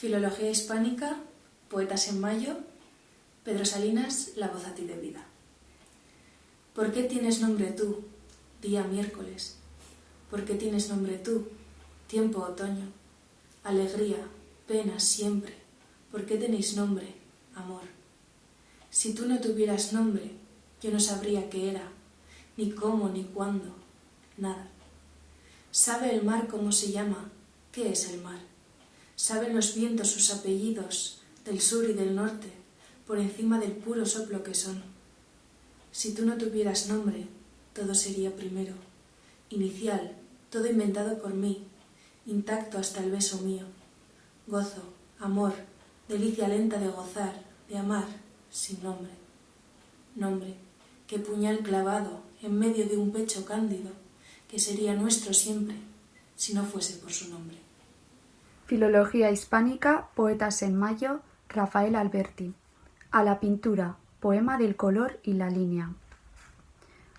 Filología hispánica, Poetas en mayo, Pedro Salinas, La voz a ti de vida. ¿Por qué tienes nombre tú, día miércoles? ¿Por qué tienes nombre tú, tiempo otoño? Alegría, pena siempre. ¿Por qué tenéis nombre, amor? Si tú no tuvieras nombre, yo no sabría qué era, ni cómo, ni cuándo, nada. ¿Sabe el mar cómo se llama? ¿Qué es el mar? ¿Saben los vientos sus apellidos, del sur y del norte, por encima del puro soplo que son? Si tú no tuvieras nombre, todo sería primero, inicial, todo inventado por mí, intacto hasta el beso mío. Gozo, amor, delicia lenta de gozar, de amar, sin nombre. Nombre, que puñal clavado en medio de un pecho cándido, que sería nuestro siempre, si no fuese por su nombre. Filología hispánica, Poetas en mayo, Rafael Alberti. A la pintura, poema del color y la línea.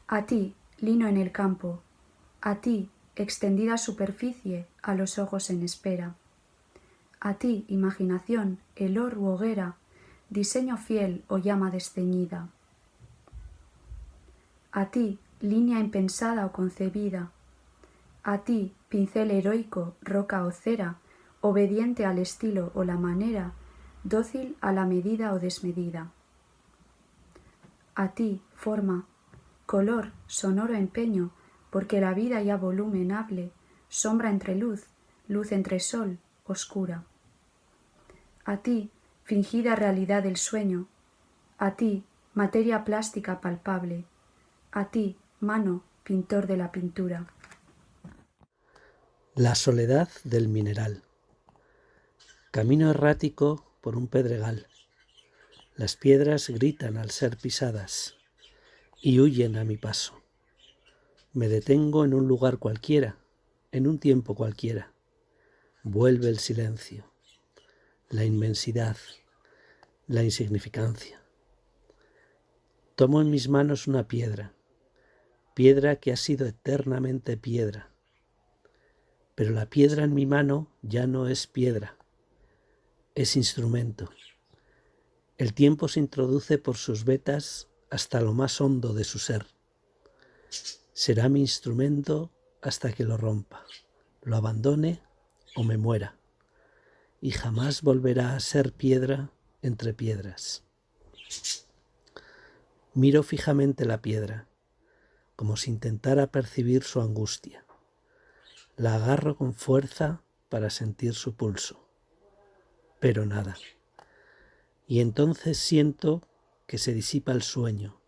A ti, lino en el campo. A ti, extendida superficie, a los ojos en espera. A ti, imaginación, helor u hoguera, diseño fiel o llama desceñida. A ti, línea impensada o concebida. A ti, pincel heroico, roca o cera, obediente al estilo o la manera, dócil a la medida o desmedida. A ti, forma, color, sonoro empeño, porque la vida ya volumen hable, sombra entre luz, luz entre sol, oscura. A ti, fingida realidad del sueño. A ti, materia plástica palpable. A ti, mano, pintor de la pintura. La soledad del mineral. Camino errático por un pedregal. Las piedras gritan al ser pisadas y huyen a mi paso. Me detengo en un lugar cualquiera, en un tiempo cualquiera. Vuelve el silencio, la inmensidad, la insignificancia. Tomo en mis manos una piedra, piedra que ha sido eternamente piedra. Pero la piedra en mi mano ya no es piedra, es instrumento. El tiempo se introduce por sus vetas hasta lo más hondo de su ser. Será mi instrumento hasta que lo rompa, lo abandone o me muera, y jamás volverá a ser piedra entre piedras. Miro fijamente la piedra, como si intentara percibir su angustia. La agarro con fuerza para sentir su pulso, pero nada. Y entonces siento que se disipa el sueño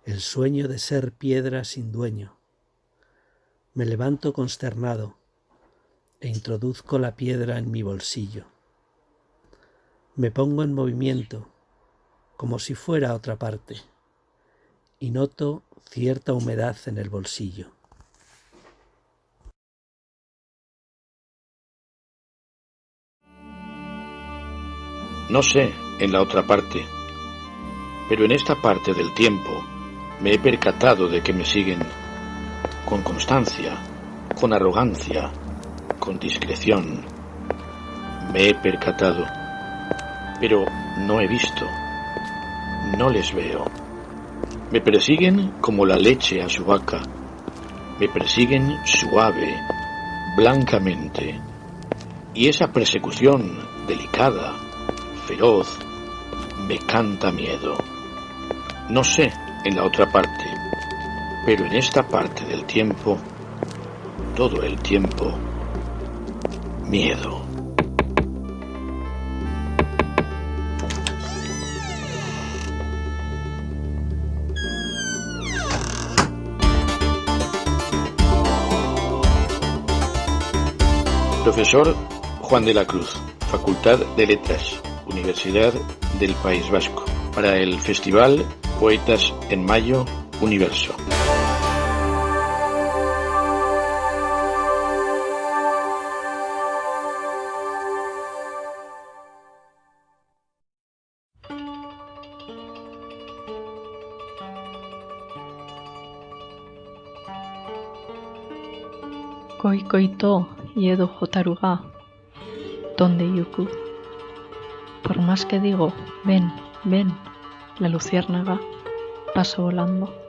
de ser piedra sin dueño. Me levanto consternado e introduzco la piedra en mi bolsillo. Me pongo en movimiento, como si fuera a otra parte, y noto cierta humedad en el bolsillo. No sé en la otra parte, pero en esta parte del tiempo me he percatado de que me siguen con constancia, con arrogancia, con discreción. Me he percatado, pero no he visto, no les veo. Me persiguen como la leche a su vaca, me persiguen suave, blancamente, y esa persecución delicada, feroz, me canta miedo. No sé en la otra parte, pero en esta parte del tiempo, todo el tiempo, miedo. Profesor Juan de la Cruz, Facultad de Letras, Universidad del País Vasco, para el Festival Poetas en Mayo, Universo. Koito Iedo Hotaru ga ¿Dónde, Yuku? Por más que digo, ven, ven, la luciérnaga pasa volando.